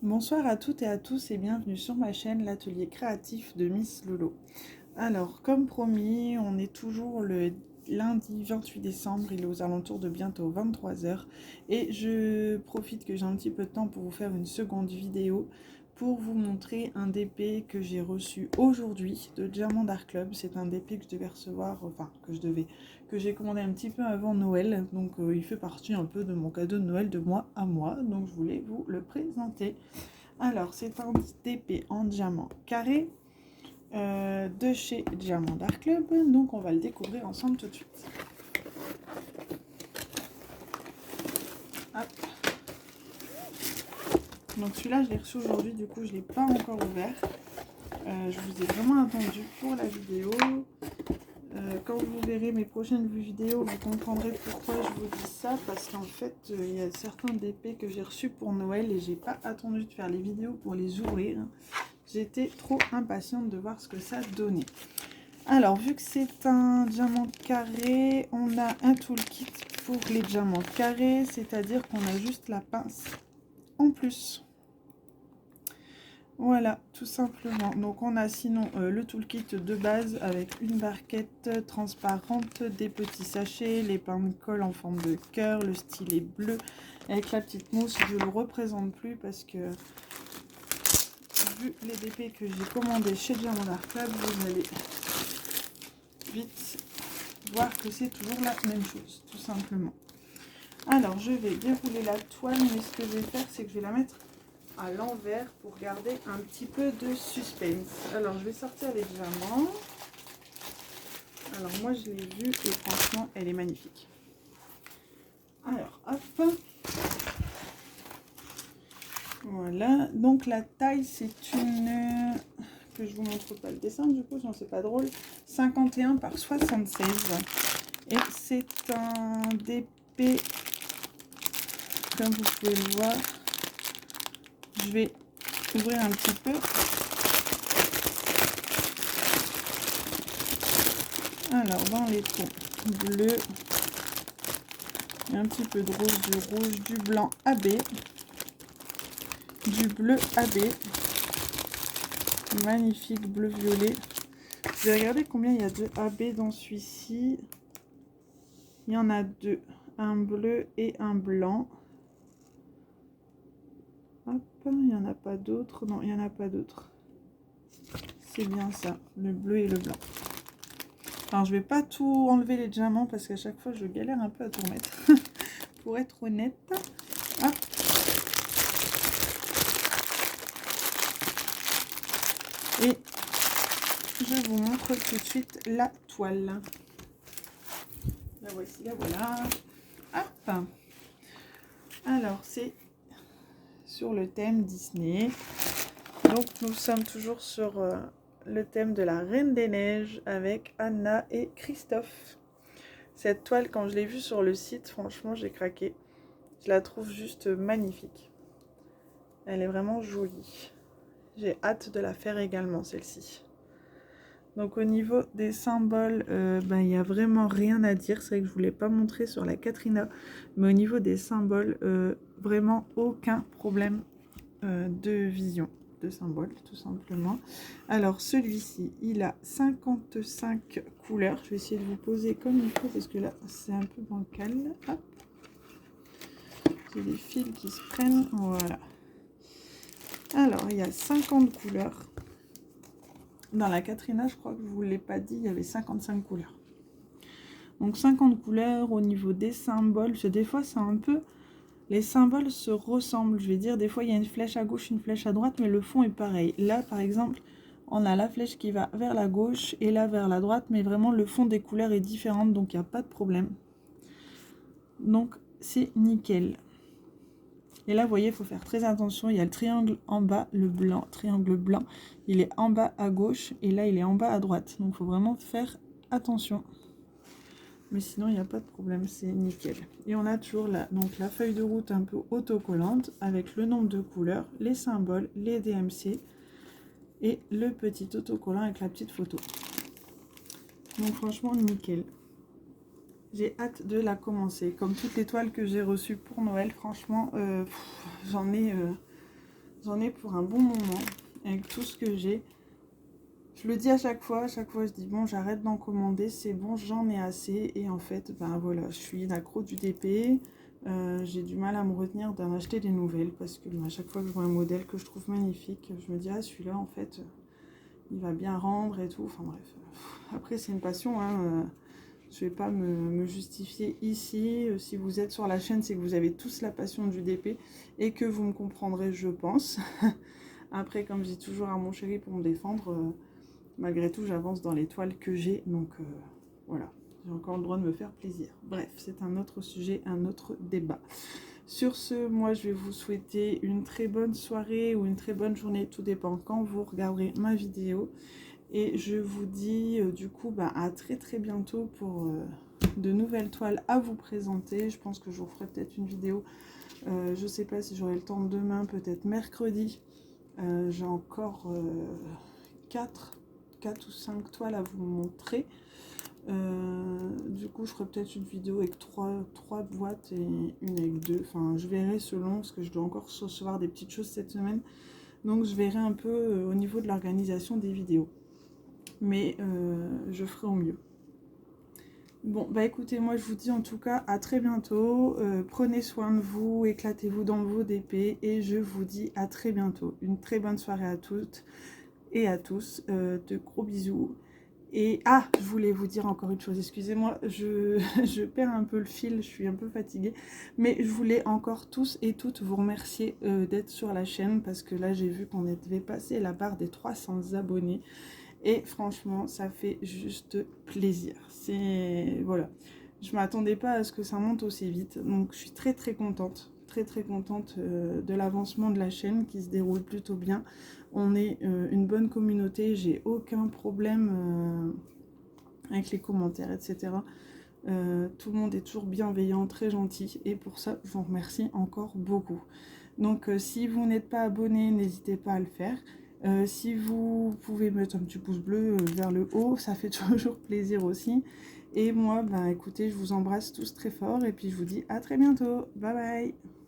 Bonsoir à toutes et à tous et bienvenue sur ma chaîne, l'atelier créatif de Miss Lolo. Alors, comme promis, on est toujours le lundi 28 décembre, il est aux alentours de bientôt 23 heures. Et je profite que j'ai un petit peu de temps pour vous faire une seconde vidéo pour vous montrer un DP que j'ai reçu aujourd'hui de Diamant Art Club. C'est un DP que je devais recevoir, que j'ai commandé un petit peu avant Noël. Donc il fait partie un peu de mon cadeau de Noël de moi à moi. Donc je voulais vous le présenter. Alors, c'est un DP en diamant carré de chez Diamant Art Club. Donc, on va le découvrir ensemble tout de suite. Hop. Donc, celui-là, je l'ai reçu aujourd'hui. Du coup, je ne l'ai pas encore ouvert. Je vous ai vraiment attendu pour la vidéo. Quand vous verrez mes prochaines vidéos, vous comprendrez pourquoi je vous dis ça. Parce qu'en fait, il y a certains DP que j'ai reçus pour Noël et j'ai pas attendu de faire les vidéos pour les ouvrir. J'étais trop impatiente de voir ce que ça donnait. Alors, vu que c'est un diamant carré, on a un toolkit pour les diamants carrés, c'est-à-dire qu'on a juste la pince en plus. Voilà, tout simplement. Donc, on a sinon le toolkit de base avec une barquette transparente, des petits sachets, les pains de colle en forme de cœur, le stylet bleu avec la petite mousse. Je ne le représente plus parce que vu les DP que j'ai commandés chez Diamant Art Club, vous allez vite voir que c'est toujours la même chose, tout simplement. Alors, je vais dérouler la toile, mais ce que je vais faire, c'est que je vais la mettre à l'envers pour garder un petit peu de suspense. Alors, je vais sortir les diamants. Alors, moi, je l'ai vue et franchement, elle est magnifique. Alors, hop. Voilà. Donc, la taille, c'est une... que je vous montre pas le dessin, du coup, sinon c'est pas drôle. 51 par 76. Et c'est un DP, comme vous pouvez le voir. Je vais ouvrir un petit peu. Alors, dans les tons bleus, il y a un petit peu de rose, du rouge, du blanc AB, du bleu AB. Magnifique bleu-violet. Je vais regarder combien il y a de AB dans celui-ci. Il y en a deux. Un bleu et un blanc. Hop, il n'y en a pas d'autres. Non, il n'y en a pas d'autres. C'est bien ça, le bleu et le blanc. Alors, je vais pas tout enlever les diamants parce qu'à chaque fois, je galère un peu à tout remettre. Pour être honnête. Hop. Et je vous montre tout de suite la toile. La voici, la voilà. Hop. Alors, c'est sur le thème Disney. Donc, nous sommes toujours sur le thème de la Reine des Neiges avec Anna et Christophe. Cette toile, quand je l'ai vue sur le site, franchement, j'ai craqué. Je la trouve juste magnifique. Elle est vraiment jolie. J'ai hâte de la faire également, celle-ci. Donc, au niveau des symboles, il n'y a vraiment rien à dire. C'est vrai que je ne voulais pas montrer sur la Katrina. Mais au niveau des symboles, vraiment aucun problème de vision. De symboles, tout simplement. Alors, celui-ci, il a 55 couleurs. Je vais essayer de vous poser comme il faut parce que là, c'est un peu bancal. Hop. J'ai des fils qui se prennent. Voilà. Alors, il y a 50 couleurs. Dans la Katrina, je crois que je ne vous l'ai pas dit, il y avait 55 couleurs. Donc, 50 couleurs au niveau des symboles. Parce que des fois, c'est un peu... Les symboles se ressemblent. Je vais dire, des fois, il y a une flèche à gauche, une flèche à droite, mais le fond est pareil. Là, par exemple, on a la flèche qui va vers la gauche et là vers la droite, mais vraiment, le fond des couleurs est différent, donc il n'y a pas de problème. Donc, c'est nickel. Et là, vous voyez, il faut faire très attention. Il y a le triangle en bas, le blanc, triangle blanc. Il est en bas à gauche et là, il est en bas à droite. Donc, il faut vraiment faire attention. Mais sinon, il n'y a pas de problème, c'est nickel. Et on a toujours donc la feuille de route un peu autocollante avec le nombre de couleurs, les symboles, les DMC et le petit autocollant avec la petite photo. Donc franchement, nickel. J'ai hâte de la commencer. Comme toutes les toiles que j'ai reçues pour Noël, franchement, j'en ai J'en ai pour un bon moment avec tout ce que j'ai. Je le dis à chaque fois je dis bon, j'arrête d'en commander, c'est bon, j'en ai assez. Et en fait, ben voilà, je suis une accro du DP. J'ai du mal à me retenir d'en acheter des nouvelles parce que ben, à chaque fois que je vois un modèle que je trouve magnifique, je me dis ah celui-là en fait, il va bien rendre et tout. Enfin bref, après c'est une passion, hein. Je vais pas me justifier ici. Si vous êtes sur la chaîne, c'est que vous avez tous la passion du DP et que vous me comprendrez, je pense. Après, comme je dis toujours à mon chéri pour me défendre, malgré tout, j'avance dans les toiles que j'ai. Donc voilà, j'ai encore le droit de me faire plaisir. Bref, c'est un autre sujet, un autre débat. Sur ce, moi, je vais vous souhaiter une très bonne soirée ou une très bonne journée. Tout dépend quand vous regarderez ma vidéo. Et je vous dis du coup à très très bientôt pour de nouvelles toiles à vous présenter. Je pense que je vous ferai peut-être une vidéo. Je ne sais pas si j'aurai le temps demain, peut-être mercredi. J'ai encore 4 ou 5 toiles à vous montrer. Du coup, je ferai peut-être une vidéo avec 3 boîtes et une avec 2. Enfin, je verrai selon, parce que je dois encore recevoir des petites choses cette semaine. Donc, je verrai un peu au niveau de l'organisation des vidéos. Mais je ferai au mieux. Bon, bah écoutez, moi je vous dis en tout cas à très bientôt. Prenez soin de vous, éclatez-vous dans vos DP et je vous dis à très bientôt. Une très bonne soirée à toutes et à tous. De gros bisous. Et je voulais vous dire encore une chose, excusez-moi, je perds un peu le fil, je suis un peu fatiguée. Mais je voulais encore tous et toutes vous remercier d'être sur la chaîne parce que là j'ai vu qu'on avait passé la barre des 300 abonnés. Et franchement, ça fait juste plaisir. Voilà. Je m'attendais pas à ce que ça monte aussi vite. Donc je suis très très contente. Très très contente de l'avancement de la chaîne qui se déroule plutôt bien. On est une bonne communauté. J'ai aucun problème avec les commentaires, etc. Tout le monde est toujours bienveillant, très gentil. Et pour ça, je vous remercie encore beaucoup. Donc si vous n'êtes pas abonné, n'hésitez pas à le faire. Si vous pouvez mettre un petit pouce bleu vers le haut, ça fait toujours plaisir aussi. Et moi, écoutez, je vous embrasse tous très fort et puis je vous dis à très bientôt. Bye bye!